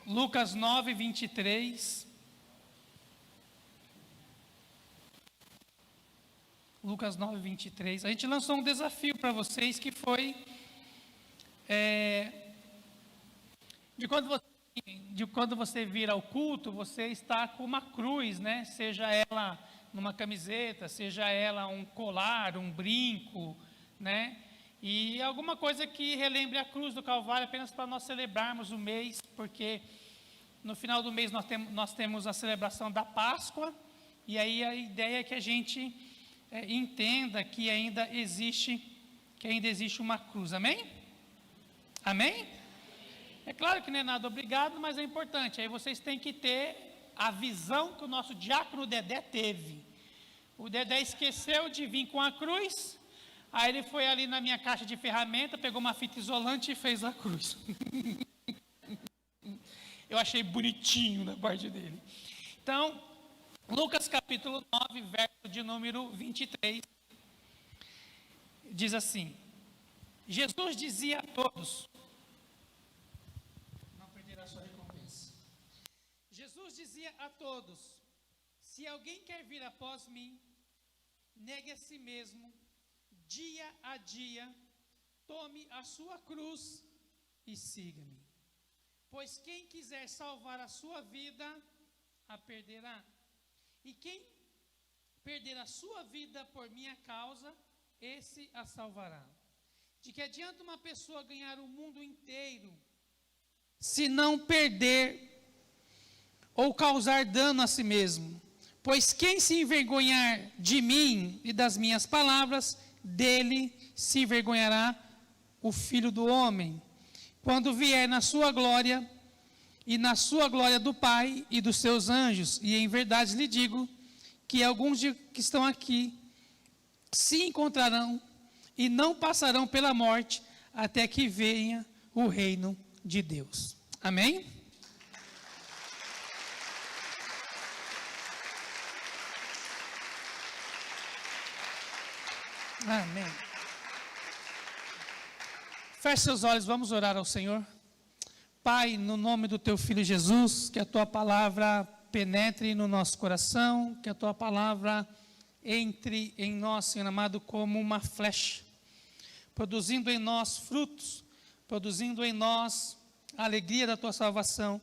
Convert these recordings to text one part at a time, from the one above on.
Lucas 9, 23. Lucas 9, 23. A gente lançou um desafio para vocês que foi de quando você vir ao culto, você está com uma cruz, né? Seja ela numa camiseta, seja ela um colar, um brinco, né? E alguma coisa que relembre a cruz do Calvário, apenas para nós celebrarmos o mês, porque no final do mês nós temos a celebração da Páscoa, e aí a ideia é que a gente entenda que ainda existe uma cruz, amém? Amém? É claro que não é nada obrigado, mas é importante. Aí vocês têm que ter a visão que o nosso diácono Dedé teve. O Dedé esqueceu de vir com a cruz, aí ele foi ali na minha caixa de ferramenta, pegou uma fita isolante e fez a cruz. Eu achei bonitinho da parte dele. Então, Lucas capítulo 9, verso de número 23, diz assim: Jesus dizia a todos, não perderá sua recompensa. Jesus dizia a todos: se alguém quer vir após mim, negue a si mesmo, dia a dia, tome a sua cruz e siga-me. Pois quem quiser salvar a sua vida, a perderá. E quem perder a sua vida por minha causa, esse a salvará. De que adianta uma pessoa ganhar o mundo inteiro, se não perder ou causar dano a si mesmo? Pois quem se envergonhar de mim e das minhas palavras, dele se envergonhará o Filho do Homem, quando vier na sua glória e na sua glória do Pai e dos seus anjos. E em verdade lhe digo que alguns que estão aqui se encontrarão e não passarão pela morte até que venha o reino de Deus. Amém? Amém. Feche seus olhos, vamos orar ao Senhor. Pai, no nome do Teu Filho Jesus, que a Tua palavra penetre no nosso coração, que a Tua palavra entre em nós, Senhor amado, como uma flecha, produzindo em nós frutos, produzindo em nós a alegria da Tua salvação,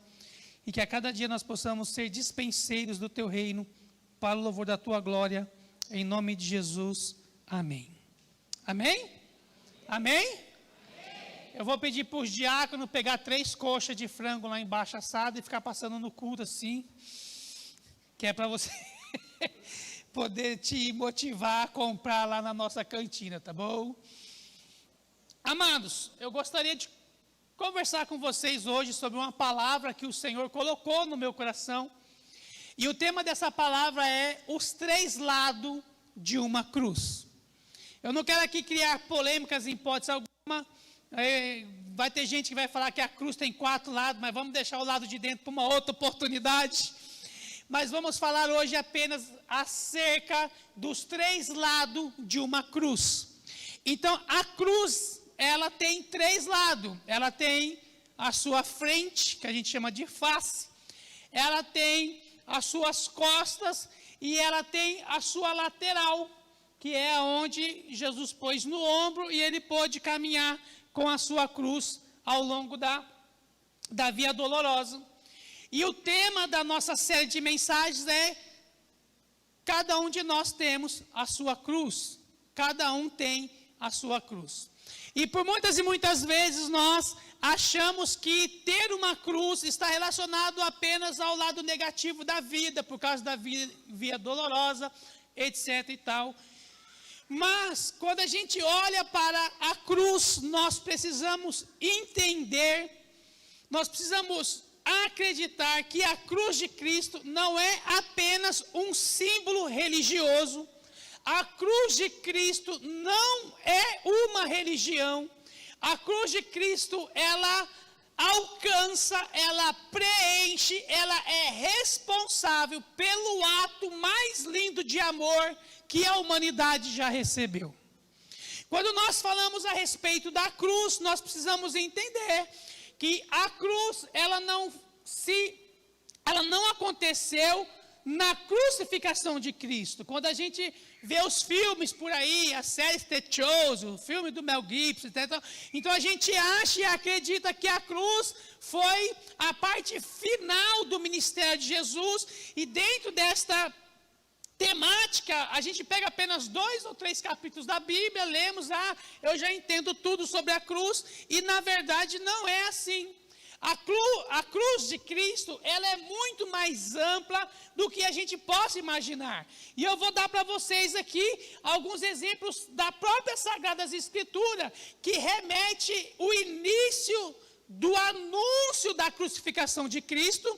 e que a cada dia nós possamos ser dispenseiros do Teu reino, para o louvor da Tua glória, em nome de Jesus. Amém. Amém? Amém? Eu vou pedir para os diáconos pegar 3 coxas de frango lá embaixo assado e ficar passando no culto assim, que é para você poder te motivar a comprar lá na nossa cantina, tá bom? Amados, eu gostaria de conversar com vocês hoje sobre uma palavra que o Senhor colocou no meu coração, e o tema dessa palavra é os 3 lados de uma cruz. Eu não quero aqui criar polêmicas em hipótese alguma. Vai ter gente que vai falar que a cruz tem 4 lados, mas vamos deixar o lado de dentro para uma outra oportunidade. Mas vamos falar hoje apenas acerca dos 3 lados de uma cruz. Então, a cruz, ela tem 3 lados. Ela tem a sua frente, que a gente chama de face. Ela tem as suas costas e ela tem a sua lateral, que é onde Jesus pôs no ombro e ele pôde caminhar com a sua cruz ao longo da Via Dolorosa. E o tema da nossa série de mensagens é: cada um de nós temos a sua cruz. Cada um tem a sua cruz. E por muitas e muitas vezes nós achamos que ter uma cruz está relacionado apenas ao lado negativo da vida, por causa da via dolorosa, etc. e tal. Mas, quando a gente olha para a cruz, nós precisamos entender, nós precisamos acreditar que a cruz de Cristo não é apenas um símbolo religioso. A cruz de Cristo não é uma religião. A cruz de Cristo, ela alcança, ela preenche, ela é responsável pelo ato mais lindo de amor que a humanidade já recebeu. Quando nós falamos a respeito da cruz, nós precisamos entender que a cruz, ela não ela não aconteceu na crucificação de Cristo. Quando a gente vê os filmes por aí, a série The Chosen, o filme do Mel Gibson, então a gente acha e acredita que a cruz foi a parte final do ministério de Jesus, e dentro desta temática, a gente pega apenas 2 ou 3 capítulos da Bíblia, lemos, eu já entendo tudo sobre a cruz, e na verdade não é assim. A cruz de Cristo, ela é muito mais ampla do que a gente possa imaginar. E eu vou dar para vocês aqui alguns exemplos da própria Sagradas Escrituras, que remete o início do anúncio da crucificação de Cristo,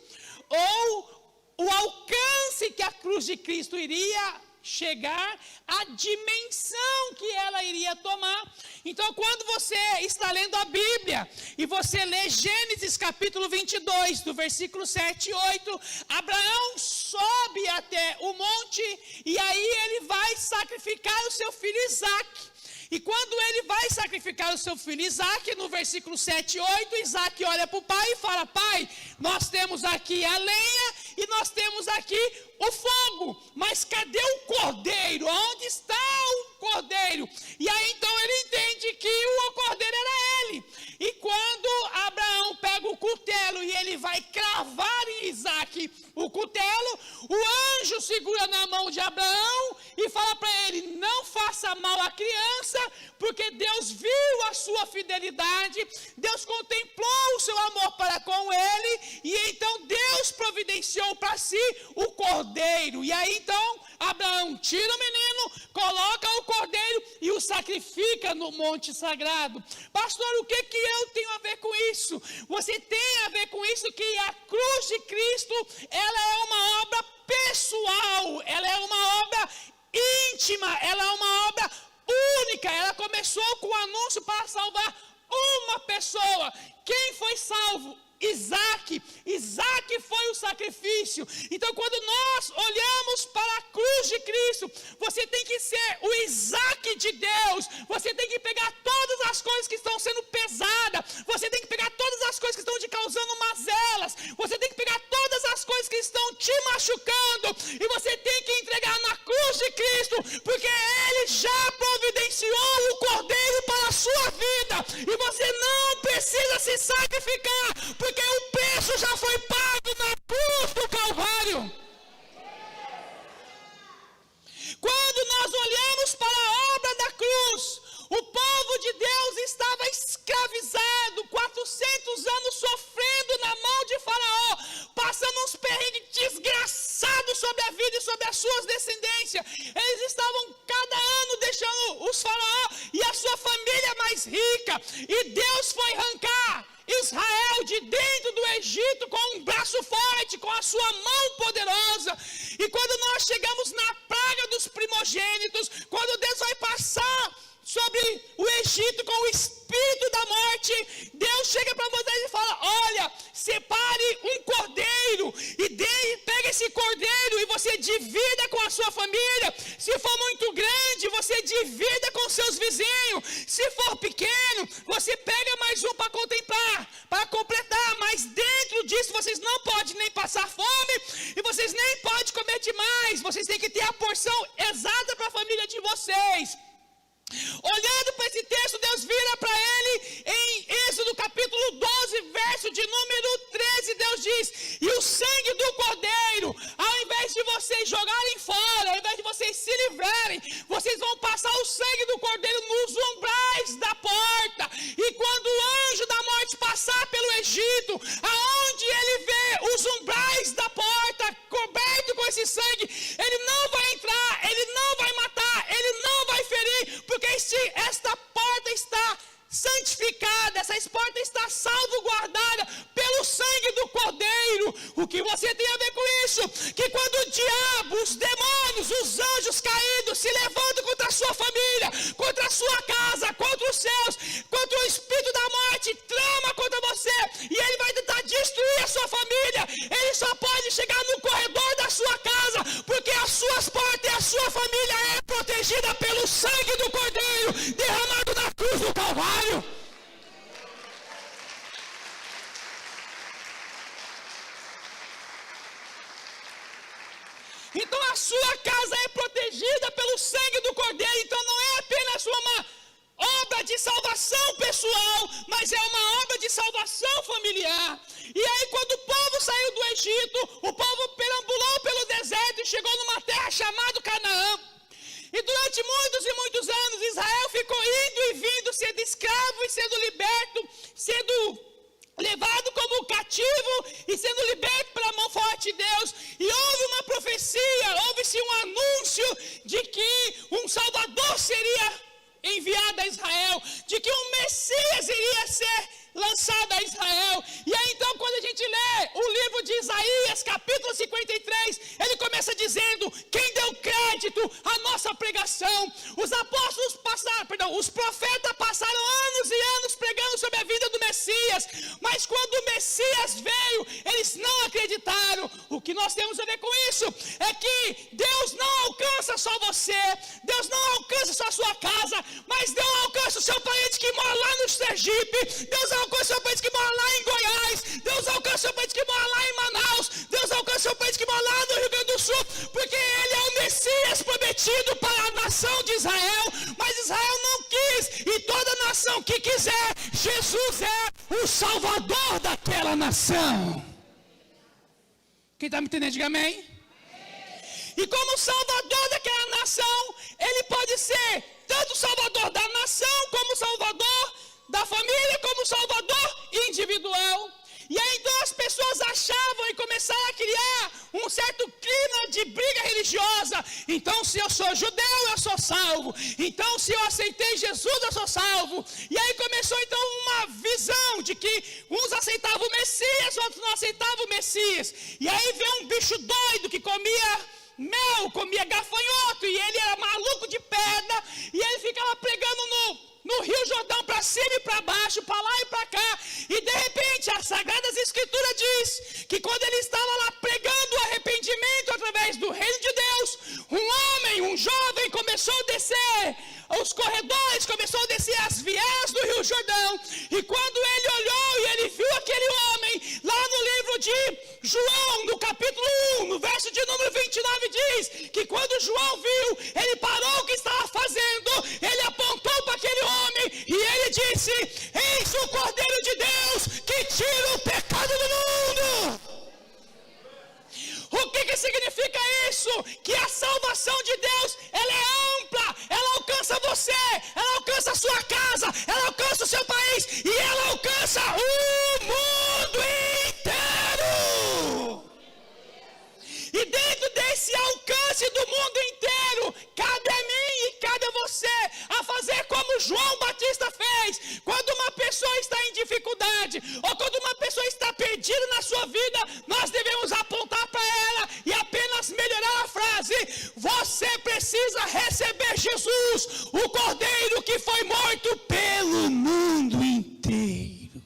ou o alcance que a cruz de Cristo iria chegar, a dimensão que ela iria tomar. Então, quando você está lendo a Bíblia e você lê Gênesis capítulo 22, do versículo 7 e 8, Abraão sobe até o monte e aí ele vai sacrificar o seu filho Isaque. E quando ele vai sacrificar o seu filho Isaque, no versículo 7 e 8, Isaque olha para o pai e fala: pai, nós temos aqui a lenha e nós temos aqui o fogo, mas cadê o cordeiro? Onde está o cordeiro? E aí então ele entende que o cordeiro era ele. E quando Abraão pega o cutelo e ele vai cravar em Isaque o cutelo, o anjo segura na mão de Abraão e fala para ele: não faça mal à criança, porque Deus viu a sua fidelidade, Deus contemplou o seu amor para com ele, e então Deus providenciou para si o cordeiro. E aí então Abraão tira o menino, coloca o cordeiro e o sacrifica no monte sagrado. Pastor, o que eu tenho a ver com isso? Você tem a ver com isso, que a cruz de Cristo, ela é uma obra pessoal, ela é uma obra íntima, ela é uma obra única. Ela começou com o anúncio para salvar uma pessoa. Quem foi salvo? Isaque. Isaque foi o sacrifício. Então, quando nós olhamos para a cruz de Cristo, você tem que ser o Isaque de Deus. Você tem que pegar todas as coisas que estão sendo pesadas, você tem que pegar todas as coisas que estão te causando mazelas, você tem que pegar todas as coisas que estão te machucando, e você tem que entregar na cruz de Cristo, porque Ele já providenciou o cordeiro para a sua vida, e você não precisa se sacrificar, porque o preço já foi pago na cruz do Calvário. Quando nós olhamos para a obra da cruz, o povo de Deus estava escravizado, 400 anos sofrendo na mão de Faraó, passando uns perrengues desgraçados sobre a vida e sobre as suas descendências. Eles estavam cada ano deixando os Faraó e a sua família mais rica, e Deus foi arrancar Israel de dentro do Egito com um braço forte, com a sua mão poderosa. E quando nós chegamos na praga dos primogênitos, quando Deus vai passar sobre o Egito com o espírito da morte, Deus chega para vocês e fala: olha, separe um cordeiro e pega esse cordeiro e você divida com a sua família. Se for muito grande, você divida com seus vizinhos. Se for pequeno, você pega mais um para contemplar, para completar. Mas dentro disso vocês não podem nem passar fome e vocês nem podem comer demais. Vocês têm que ter a porção exata para a família de vocês. Olhando para esse texto, Deus vira para ele em Êxodo capítulo 12, verso de número 13, Deus diz: e o sangue do cordeiro, ao invés de vocês jogarem fora, ao invés de vocês se livrarem, vocês vão passar o sangue do cordeiro nos umbrais da porta. E quando o anjo da morte passar pelo Egito, aonde ele vê os umbrais da porta coberto com esse sangue, ele não vai entrar, ele não vai matar, ele não vai ferir, porque esta porta está santificada, essa porta está salvaguardada pelo sangue do cordeiro. O que você tem a ver com isso? Que quando o diabo, os demônios, os anjos caídos se levantam contra a sua família, contra a sua casa, contra os céus, contra o espírito da morte, trama contra você, e ele vai tentar destruir a sua família, ele só pode chegar no corredor da sua casa, porque as suas portas e a sua família é protegida pelo sangue do cordeiro derramado na cruz do Calvário. Então a sua casa é protegida pelo sangue do Cordeiro. Então não é apenas uma obra de salvação pessoal, mas é uma obra de salvação familiar. E aí quando o povo saiu do Egito, o povo perambulou pelo deserto e chegou numa terra chamada Canaã. E durante muitos e muitos anos Israel ficou indo e vindo, sendo escravo e sendo liberto, sendo levado como cativo e sendo liberto pela mão forte de Deus. E houve uma profecia, houve-se um anúncio de que um Salvador seria enviado a Israel, de que um Messias iria ser lançado a Israel. E aí então quando a gente lê o livro de Isaías, capítulo 53, ele começa dizendo: quem deu crédito à nossa pregação? Os apóstolos passaram, os profetas passaram anos e anos pregando sobre a vida do Messias, mas quando o Messias veio, eles não acreditaram. O que nós temos a ver com isso é que Deus não alcança só você, Deus não alcança só a sua casa, mas Deus alcança o seu parente que mora lá no Sergipe, Deus alcança o seu parente que mora lá em Goiás, Deus alcança o seu parente que mora lá em Manaus, Deus alcança o seu parente que mora lá no Rio Grande do Sul, porque Ele é o Messias prometido para a nação de Israel. Mas Israel não quis, e toda nação que quiser, Jesus é o Salvador daquela nação. Quem está me entendendo, diga amém. E como Salvador daquela nação, Ele pode ser tanto o Salvador da nação, como o Salvador da família, como o Salvador individual. E aí então as pessoas achavam e começaram a criar um certo clima de briga religiosa. Então se eu sou judeu, eu sou salvo. Então se eu aceitei Jesus, eu sou salvo. E aí começou então uma visão de que uns aceitavam o Messias, outros não aceitavam o Messias. E aí veio um bicho doido que comia mel, comia gafanhoto, e ele era maluco de pedra, e ele ficava pregando no Rio Jordão para cima e para baixo, para lá e para cá. E de repente as Sagradas Escrituras diz que quando ele estava lá pregando o arrependimento através do reino de Deus, um jovem começou a descer os corredores, começou a descer as vielas do Rio Jordão. E quando ele olhou e ele viu aquele homem, lá no livro de João, no capítulo 1, no verso de número 29, diz que quando João viu, ele parou o que estava fazendo, ele apontou para aquele homem e ele disse: eis o Cordeiro de Deus que tira o pecado do mundo. O que significa isso? Que a salvação de Deus, ela é ampla, ela alcança você, ela alcança a sua casa, ela alcança o seu país e ela alcança o mundo inteiro. E dentro desse alcance do mundo inteiro, cabe a mim e cabe a você a fazer como João Batista fez. Quando uma pessoa está em dificuldade, ou quando uma pessoa está perdida na sua vida, nós devemos apontar para ela e apenas melhorar a frase: você precisa receber Jesus, o Cordeiro que foi morto pelo mundo inteiro.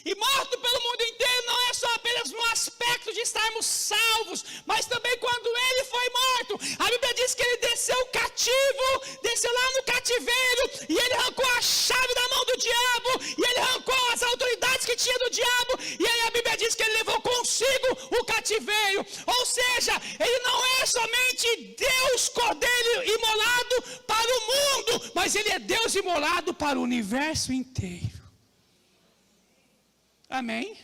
E morto pelo mundo inteiro não é só apenas no aspecto de estarmos salvos, mas também quando ele foi morto, a Bíblia diz que ele desceu cativo, desceu lá no cativeiro, e ele arrancou a chave da mão do diabo, e ele arrancou as autoridades que tinha do diabo, e aí a Bíblia diz que ele levou consigo o cativeiro. Ou seja, ele não é somente Deus Cordeiro imolado para o mundo, mas ele é Deus imolado para o universo inteiro. Amém?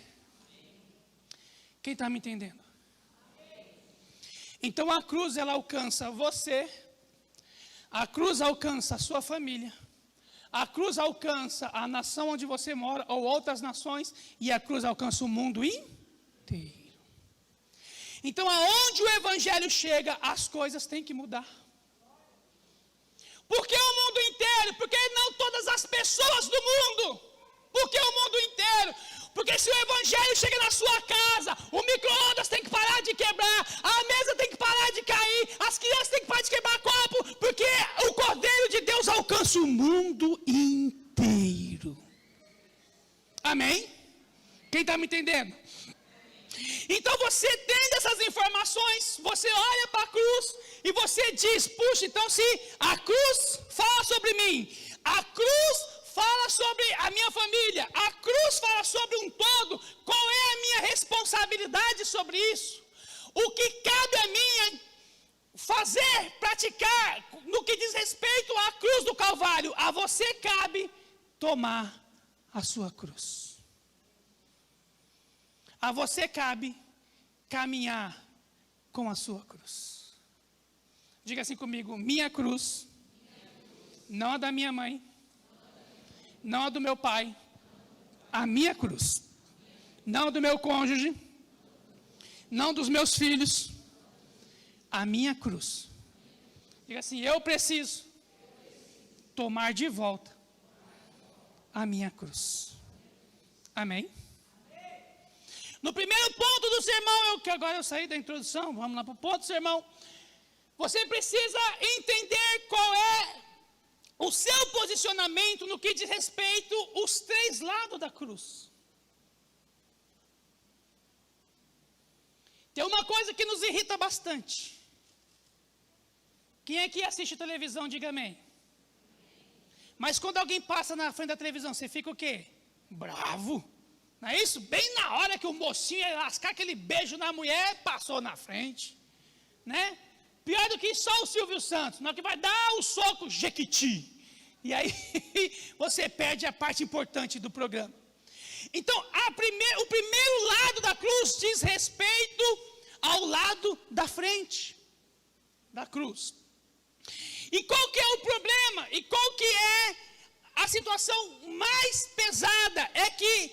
Quem está me entendendo? Então a cruz, ela alcança você, a cruz alcança a sua família, a cruz alcança a nação onde você mora ou outras nações, e a cruz alcança o mundo inteiro. Então aonde o evangelho chega, as coisas têm que mudar. Por que o mundo inteiro? Porque não todas as pessoas do mundo. Por que o mundo inteiro? Porque se o evangelho chega na sua casa, o micro-ondas tem que parar de quebrar, a mesa tem que parar de cair, as crianças têm que parar de quebrar copo, porque o Cordeiro de Deus alcança o mundo inteiro. Amém? Quem está me entendendo? Então você tendo essas informações, você olha para a cruz e você diz: puxa, então se a cruz fala sobre mim, a cruz fala sobre a minha família, a cruz fala sobre um todo, qual é a minha responsabilidade sobre isso? O que cabe a mim fazer, praticar, no que diz respeito à cruz do Calvário, a você cabe tomar a sua cruz. A você cabe caminhar com a sua cruz. Diga assim comigo: minha cruz, não a da minha mãe, não a do meu pai, a minha cruz, não a do meu cônjuge, não dos meus filhos, a minha cruz. Diga assim: eu preciso tomar de volta a minha cruz. Amém? No primeiro ponto do sermão, agora eu saí da introdução, vamos lá para o ponto do sermão. Você precisa entender qual é o seu posicionamento no que diz respeito aos três lados da cruz. Tem uma coisa que nos irrita bastante. Quem é que assiste televisão, diga amém. Mas quando alguém passa na frente da televisão, você fica o quê? Bravo. Não é isso? Bem na hora que o mocinho ia lascar aquele beijo na mulher, passou na frente. Né? Pior do que só o Silvio Santos, na hora que vai dar o soco, Jequiti. E aí você perde a parte importante do programa. Então, o primeiro lado da cruz diz respeito ao lado da frente da cruz. E qual que é o problema? E qual que é a situação mais pesada? É que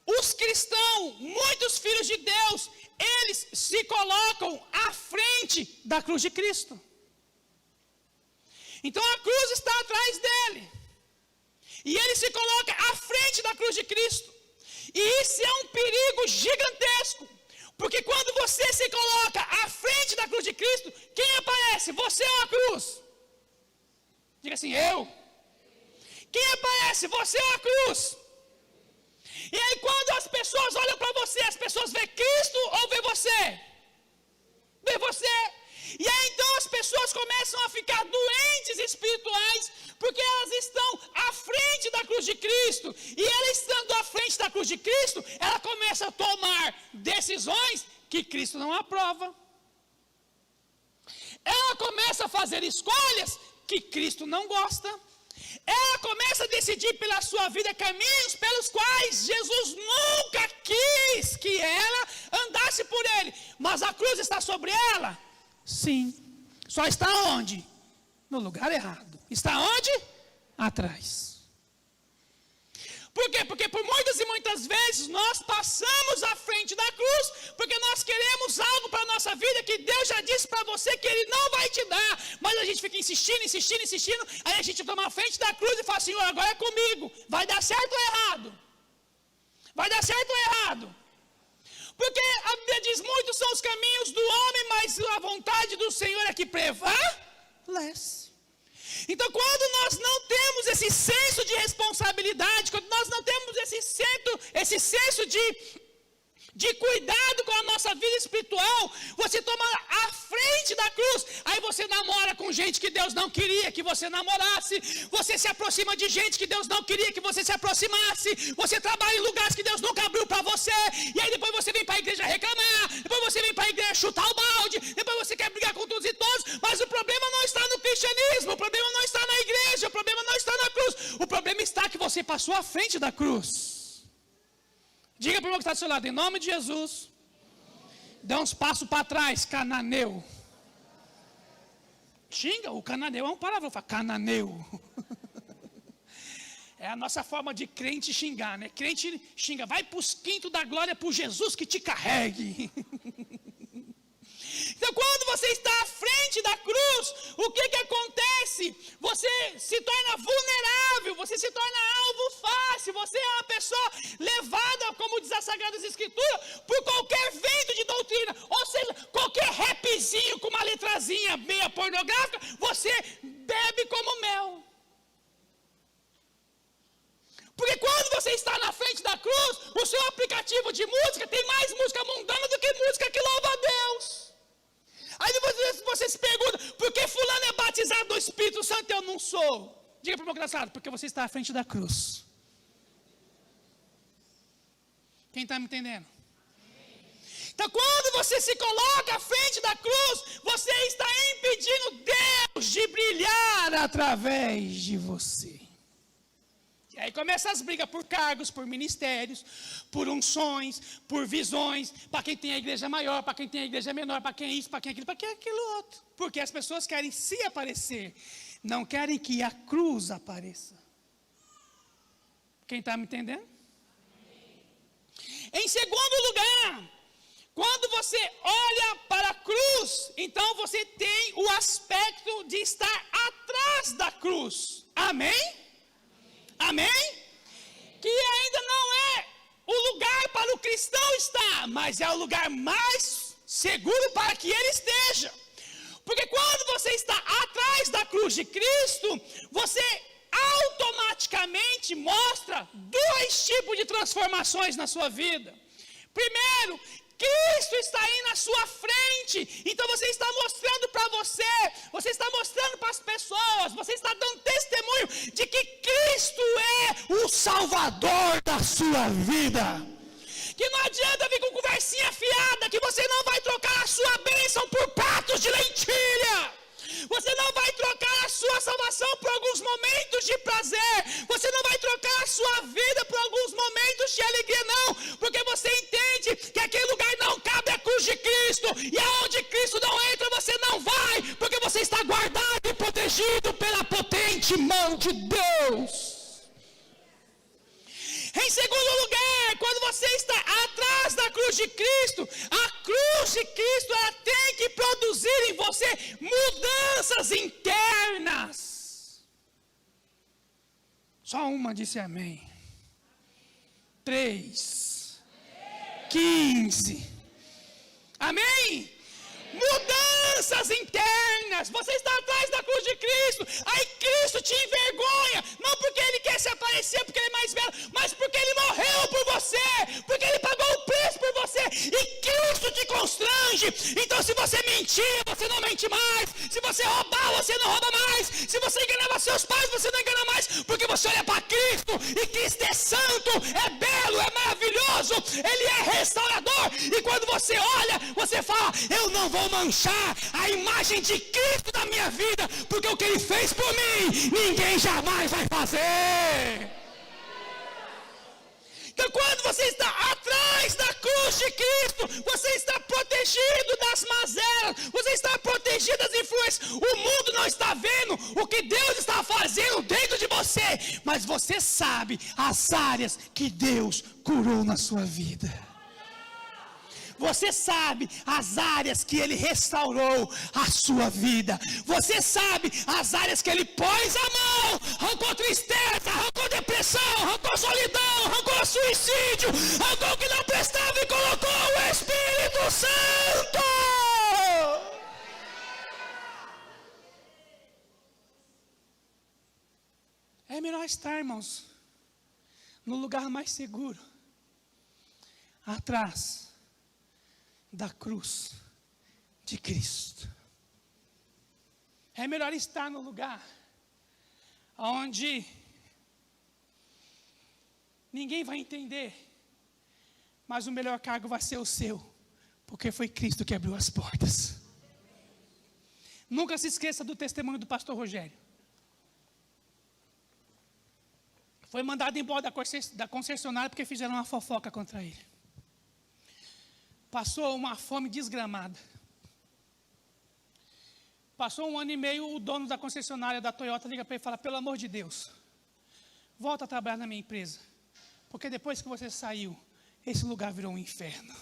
os cristãos, muitos filhos de Deus, eles se colocam à frente da cruz de Cristo. Então a cruz está atrás dele. E ele se coloca à frente da cruz de Cristo. E isso é um perigo gigantesco. Porque quando você se coloca à frente da cruz de Cristo, quem aparece? Você ou a cruz? Diga assim: eu. Quem aparece? Você ou a cruz? E aí quando as pessoas olham para você, as pessoas veem Cristo ou vê você? Vê você. E aí então as pessoas começam a ficar doentes espirituais, porque elas estão à frente da cruz de Cristo. E ela estando à frente da cruz de Cristo, ela começa a tomar decisões que Cristo não aprova. Ela começa a fazer escolhas que Cristo não gosta. Ela começa a decidir pela sua vida caminhos pelos quais Jesus nunca quis que ela andasse por ele. Mas a cruz está sobre ela? Sim. Só está onde? No lugar errado. Está onde? Atrás. Por quê? Porque por muitas e muitas vezes nós passamos à frente da cruz, porque nós queremos algo para a nossa vida que Deus já disse para você que Ele não vai te dar, mas a gente fica insistindo, aí a gente toma a frente da cruz e fala: Senhor, agora é comigo, vai dar certo ou errado? Vai dar certo ou errado? Porque a Bíblia diz: muitos são os caminhos do homem, mas a vontade do Senhor é que prevalece. Então, quando nós não temos esse senso de responsabilidade, quando nós não temos esse senso de cuidado com a nossa vida espiritual, você toma a frente da cruz, aí você namora com gente que Deus não queria que você namorasse, você se aproxima de gente que Deus não queria que você se aproximasse, você trabalha em lugares que Deus nunca abriu para você, e aí depois você vem para a igreja reclamar, depois você vem para a igreja chutar o balde, depois você quer brigar com todos e todos, mas o problema não está no cristianismo, o problema não está na igreja, o problema não está na cruz, o problema está que você passou à frente da cruz. Diga para o irmão que está do seu lado: em nome de Jesus, dá uns passos para trás, cananeu. Xinga, o cananeu é um palavrão, fala cananeu. É a nossa forma de crente xingar, né? Crente xinga, vai para os quintos da glória, para o Jesus que te carregue. Então, quando você está à frente da cruz, o que acontece? Você se torna vulnerável, você se torna alvo fácil, você é uma pessoa levada, como diz as Sagradas Escrituras, por qualquer vento de doutrina, ou seja, qualquer rapzinho com uma letrazinha meia pornográfica, você bebe como mel. Porque quando você está na frente da cruz, o seu aplicativo de música tem mais música mundana do que música que louva a Deus. Aí você se pergunta: por que fulano é batizado do Espírito Santo e eu não sou? Diga para o meu engraçado: porque você está à frente da cruz. Quem está me entendendo? Então, quando você se coloca à frente da cruz, você está impedindo Deus de brilhar através de você. E aí começam as brigas por cargos, por ministérios, por unções, por visões, para quem tem a igreja maior, para quem tem a igreja menor, para quem isso, para quem aquilo, para quem aquilo outro. Porque as pessoas querem se aparecer, não querem que a cruz apareça. Quem está me entendendo? Em segundo lugar, quando você olha para a cruz, então você tem o aspecto de estar atrás da cruz. Amém? Amém? Que ainda não é o lugar para o cristão estar, mas é o lugar mais seguro para que ele esteja. Porque quando você está atrás da cruz de Cristo, você automaticamente mostra dois tipos de transformações na sua vida. Primeiro, Cristo está aí na sua frente, então você está mostrando para você está mostrando para as pessoas, você está dando testemunho de que Cristo é o Salvador da sua vida. Que não adianta vir com conversinha fiada, que você não vai trocar a sua bênção por pratos de lentilha. Você não vai trocar a sua salvação por alguns momentos de prazer. Você não vai trocar a sua vida por alguns momentos de alegria, não. Porque você entende que aquele lugar não cabe a cruz de Cristo. E aonde Cristo não entra, você não vai. Porque você está guardado e protegido pela potente mão de Deus. Em segundo lugar, quando você está atrás da cruz de Cristo, a cruz de Cristo ela tem que produzir em você mudanças internas. Só uma disse amém. 3, 15. Amém? Mudanças internas. Você está atrás da cruz de Cristo. Aí Cristo te envergonha. Não porque Ele quer se aparecer, porque Ele é mais belo, mas porque Ele morreu por você. Porque Ele pagou o preço por você. E Cristo te constrange. Então se você mentir, você não mente mais. Se você roubar, você não rouba mais. Se você enganava seus pais, você não engana mais. Porque você olha para Cristo. E Cristo é santo, é belo, é maravilhoso. Ele é restaurador. E quando você olha, você fala: eu não vou manchar a imagem de Cristo na minha vida, porque o que Ele fez por mim, ninguém jamais vai fazer. Então, quando você está atrás da cruz de Cristo, você está protegido das mazelas, você está protegido das influências. O mundo não está vendo o que Deus está fazendo dentro de você, mas você sabe as áreas que Deus curou na sua vida. Você sabe as áreas que Ele restaurou a sua vida. Você sabe as áreas que Ele pôs a mão. Arrancou tristeza, arrancou depressão, arrancou solidão, arrancou suicídio, arrancou o que não prestava e colocou o Espírito Santo. É melhor estar, irmãos, no lugar mais seguro, atrás da cruz de Cristo. É melhor estar no lugar onde ninguém vai entender, mas o melhor cargo vai ser o seu, porque foi Cristo que abriu as portas. Nunca se esqueça do testemunho do pastor Rogério. Foi mandado embora da concessionária porque fizeram uma fofoca contra ele. Passou uma fome desgramada. Passou 1 ano e meio, o dono da concessionária da Toyota liga para ele e fala: pelo amor de Deus, volta a trabalhar na minha empresa, porque depois que você saiu, esse lugar virou um inferno.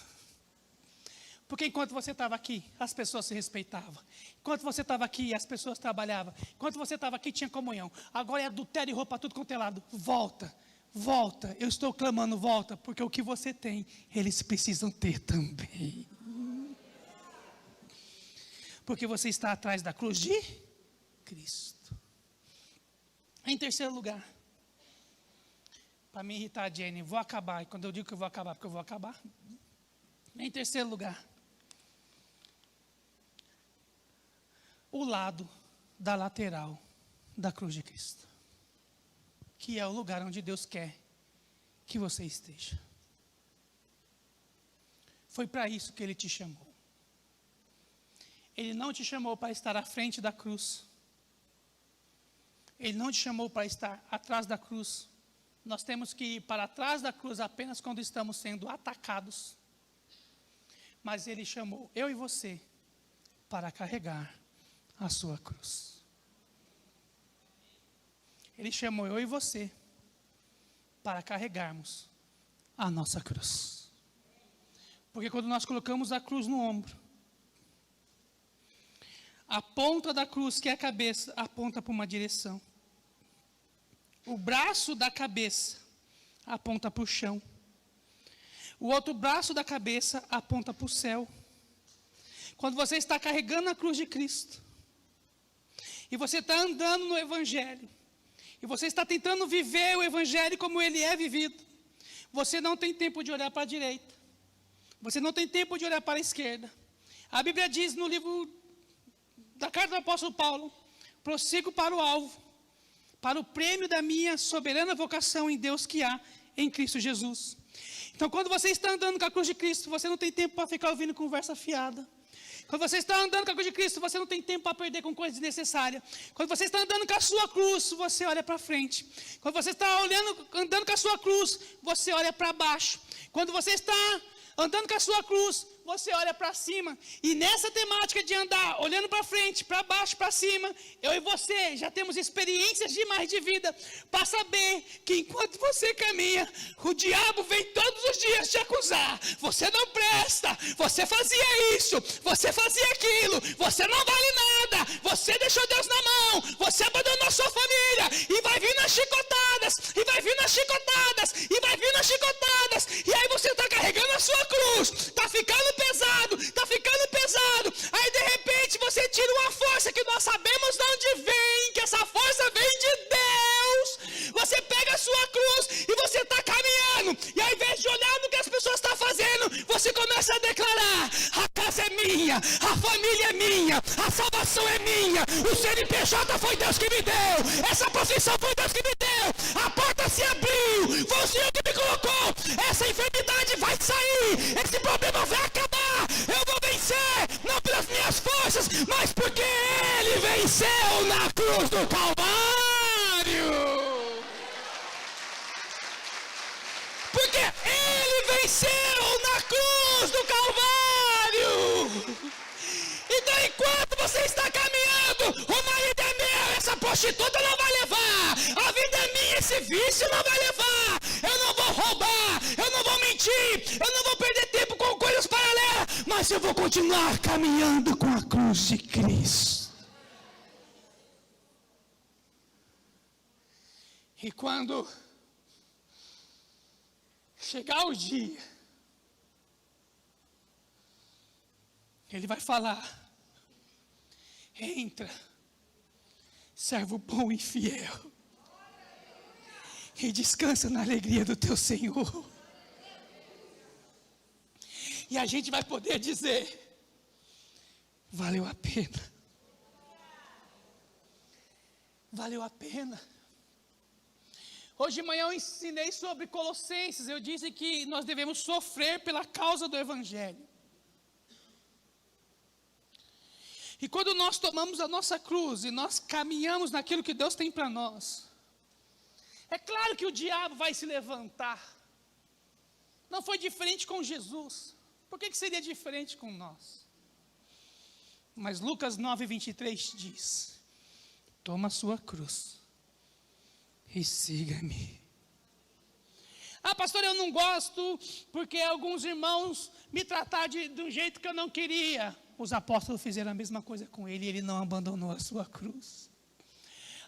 Porque enquanto você estava aqui, as pessoas se respeitavam. Enquanto você estava aqui, as pessoas trabalhavam. Enquanto você estava aqui, tinha comunhão. Agora é adultério e roupa tudo quanto é lado. Volta. Volta, eu estou clamando, volta, porque o que você tem, eles precisam ter também. Porque você está atrás da cruz de Cristo. Em terceiro lugar, para me irritar, Jenny, vou acabar. E quando eu digo que eu vou acabar, porque eu vou acabar. Em terceiro lugar, o lado da lateral da cruz de Cristo, que é o lugar onde Deus quer que você esteja. Foi para isso que Ele te chamou. Ele não te chamou para estar à frente da cruz. Ele não te chamou para estar atrás da cruz. Nós temos que ir para trás da cruz apenas quando estamos sendo atacados. Mas Ele chamou eu e você para carregar a sua cruz. Ele chamou eu e você para carregarmos a nossa cruz. Porque quando nós colocamos a cruz no ombro, a ponta da cruz, que é a cabeça, aponta para uma direção. O braço da cabeça aponta para o chão. O outro braço da cabeça aponta para o céu. Quando você está carregando a cruz de Cristo, e você está andando no Evangelho, e você está tentando viver o Evangelho como ele é vivido, você não tem tempo de olhar para a direita, você não tem tempo de olhar para a esquerda. A Bíblia diz no livro da carta do apóstolo Paulo: prossigo para o alvo, para o prêmio da minha soberana vocação em Deus que há em Cristo Jesus. Então, quando você está andando com a cruz de Cristo, você não tem tempo para ficar ouvindo conversa fiada. Quando você está andando com a cruz de Cristo, você não tem tempo para perder com coisas desnecessárias. Quando você está andando com a sua cruz, você olha para frente. Quando você está andando com a sua cruz, você olha para baixo. Quando você está andando com a sua cruz, você olha para cima. E nessa temática de andar olhando para frente, para baixo, para cima, eu e você já temos experiências demais de vida para saber que enquanto você caminha, o diabo vem todos os dias te acusar. Você não presta, você fazia isso, você fazia aquilo, você não vale nada, você deixou Deus na mão, você abandonou sua família, e vai vir nas chicotadas, e vai vir nas chicotadas, e vai vir nas chicotadas. E aí você está carregando a sua cruz, está ficando pesado, está ficando pesado. Aí de repente você tira uma força que nós sabemos de onde vem, que essa força vem de Deus. Você pega a sua cruz e você está caminhando, e ao invés de olhar no que as pessoas estão fazendo, você começa a declarar: a casa é minha, a família é minha, a salvação é minha, o CNPJ foi Deus que me deu, essa profissão foi Deus que me deu, a porta se abriu, foi o Senhor que me colocou, essa enfermidade vai sair, esse problema vai acabar, eu vou vencer, não pelas minhas forças, mas porque Ele venceu na cruz do Calvário. Porque Ele venceu na cruz do Calvário. Então, enquanto você está caminhando, o marido é meu, essa prostituta não vai levar, a vida é minha, esse vício não vai levar, eu não vou roubar, eu não vou mentir, eu não vou perder tempo com coisas paralelas, mas eu vou continuar caminhando com a cruz de Cristo. E quando chegar o dia, Ele vai falar: entra, servo bom e fiel, e descansa na alegria do teu Senhor. E a gente vai poder dizer: valeu a pena. Valeu a pena. Hoje de manhã eu ensinei sobre Colossenses. Eu disse que nós devemos sofrer pela causa do Evangelho. E quando nós tomamos a nossa cruz e nós caminhamos naquilo que Deus tem para nós, é claro que o diabo vai se levantar. Não foi diferente com Jesus. Por que seria diferente com nós? Mas Lucas 9:23 diz: toma a sua cruz e siga-me. Ah, pastor, eu não gosto porque alguns irmãos me trataram de um jeito que eu não queria. Os apóstolos fizeram a mesma coisa com ele e ele não abandonou a sua cruz.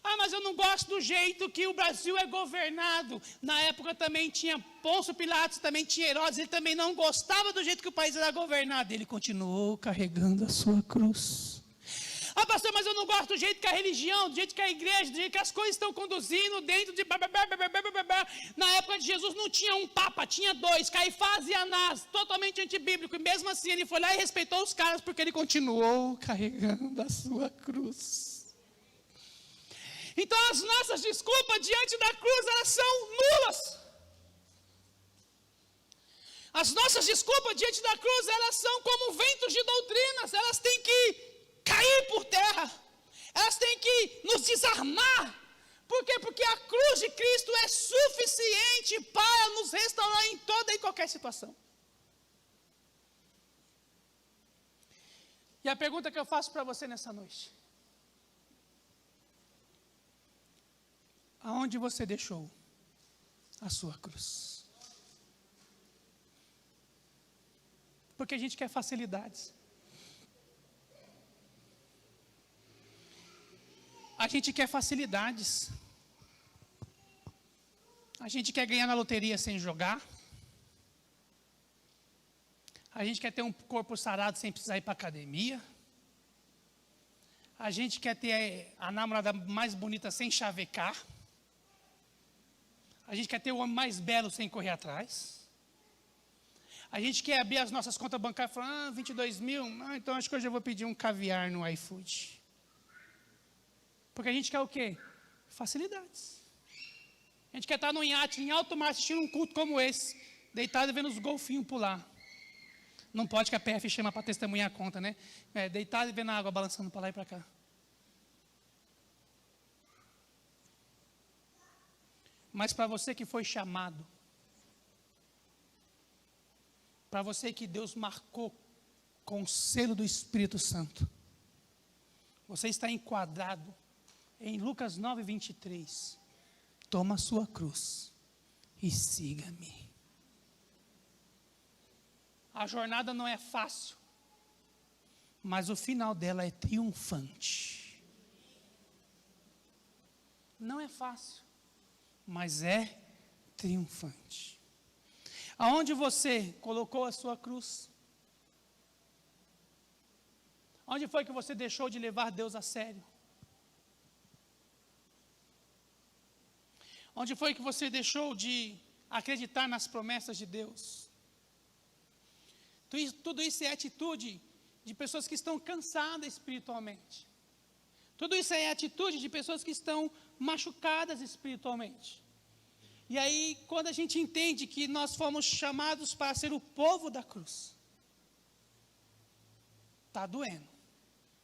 Ah, mas eu não gosto do jeito que o Brasil é governado. Na época também tinha Pôncio Pilatos, também tinha Herodes, ele também não gostava do jeito que o país era governado. Ele continuou carregando a sua cruz. Ah, pastor, mas eu não gosto do jeito que a religião, do jeito que a igreja, do jeito que as coisas estão conduzindo dentro de... Na época de Jesus não tinha um papa, tinha dois, Caifás e Anás, totalmente antibíblico. E mesmo assim ele foi lá e respeitou os caras, porque ele continuou carregando a sua cruz. Então as nossas desculpas diante da cruz, elas são nulas. As nossas desculpas diante da cruz, elas são como ventos de doutrinas, elas têm que cair por terra, elas têm que nos desarmar. Por quê? Porque a cruz de Cristo é suficiente para nos restaurar em toda e qualquer situação. E a pergunta que eu faço para você nessa noite: aonde você deixou a sua cruz? Porque a gente quer facilidades. A gente quer facilidades. A gente quer ganhar na loteria sem jogar. A gente quer ter um corpo sarado sem precisar ir para a academia. A gente quer ter a namorada mais bonita sem chavecar. A gente quer ter o homem mais belo sem correr atrás. A gente quer abrir as nossas contas bancárias e falar, 22 mil, então acho que hoje eu vou pedir um caviar no iFood. Porque a gente quer o quê? Facilidades. A gente quer estar num iate em alto mar assistindo um culto como esse, deitado e vendo os golfinhos pular. Não pode que a PF chama para testemunhar a conta, né? Deitado e vendo a água balançando para lá e para cá. Mas para você que foi chamado, para você que Deus marcou com o selo do Espírito Santo, você está enquadrado em Lucas 9, 23. Toma a sua cruz e siga-me. A jornada não é fácil, mas o final dela é triunfante. Não é fácil, mas é triunfante. Aonde você colocou a sua cruz? Onde foi que você deixou de levar Deus a sério? Onde foi que você deixou de acreditar nas promessas de Deus? Tudo isso é atitude de pessoas que estão cansadas espiritualmente. Tudo isso é atitude de pessoas que estão machucadas espiritualmente. E aí, quando a gente entende que nós fomos chamados para ser o povo da cruz, está doendo,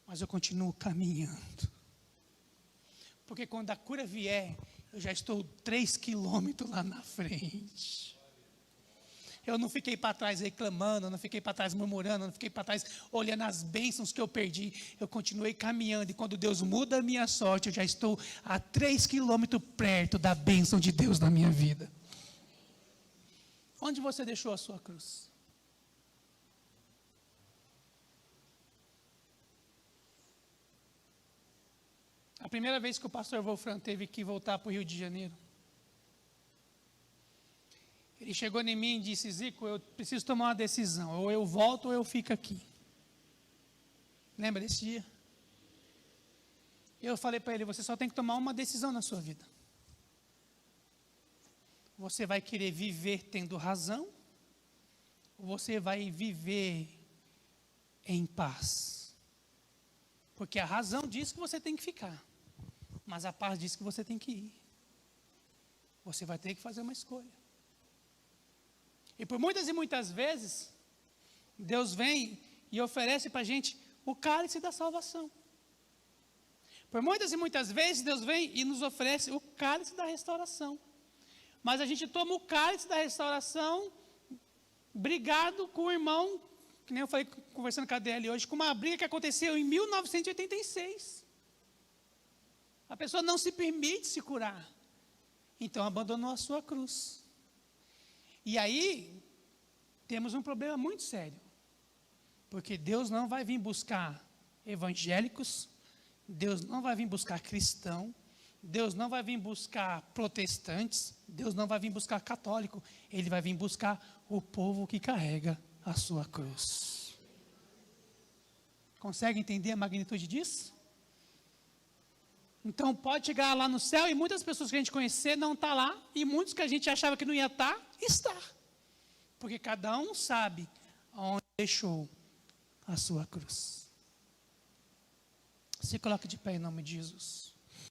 mas eu continuo caminhando. Porque quando a cura vier, eu já estou 3 quilômetros lá na frente. Eu não fiquei para trás reclamando, eu não fiquei para trás murmurando, eu não fiquei para trás olhando as bênçãos que eu perdi. Eu continuei caminhando e quando Deus muda a minha sorte, eu já estou a 3 quilômetros perto da bênção de Deus na minha vida. Onde você deixou a sua cruz? A primeira vez que o pastor Wolfram teve que voltar para o Rio de Janeiro, ele chegou em mim e disse, Zico, eu preciso tomar uma decisão, ou eu volto ou eu fico aqui. Lembra desse dia? Eu falei para ele, você só tem que tomar uma decisão na sua vida. Você vai querer viver tendo razão, ou você vai viver em paz? Porque a razão diz que você tem que ficar, mas a paz diz que você tem que ir. Você vai ter que fazer uma escolha. E por muitas e muitas vezes, Deus vem e oferece para a gente o cálice da salvação. Por muitas e muitas vezes, Deus vem e nos oferece o cálice da restauração. Mas a gente toma o cálice da restauração, brigado com o irmão, que nem eu falei conversando com a DL hoje, com uma briga que aconteceu em 1986. A pessoa não se permite se curar. Então abandonou a sua cruz. E aí, temos um problema muito sério. Porque Deus não vai vir buscar evangélicos, Deus não vai vir buscar cristão, Deus não vai vir buscar protestantes, Deus não vai vir buscar católico, Ele vai vir buscar o povo que carrega a sua cruz. Consegue entender a magnitude disso? Então pode chegar lá no céu e muitas pessoas que a gente conhecer não estão lá, e muitos que a gente achava que não ia estar, está. Porque cada um sabe onde deixou a sua cruz. Se coloque de pé em nome de Jesus.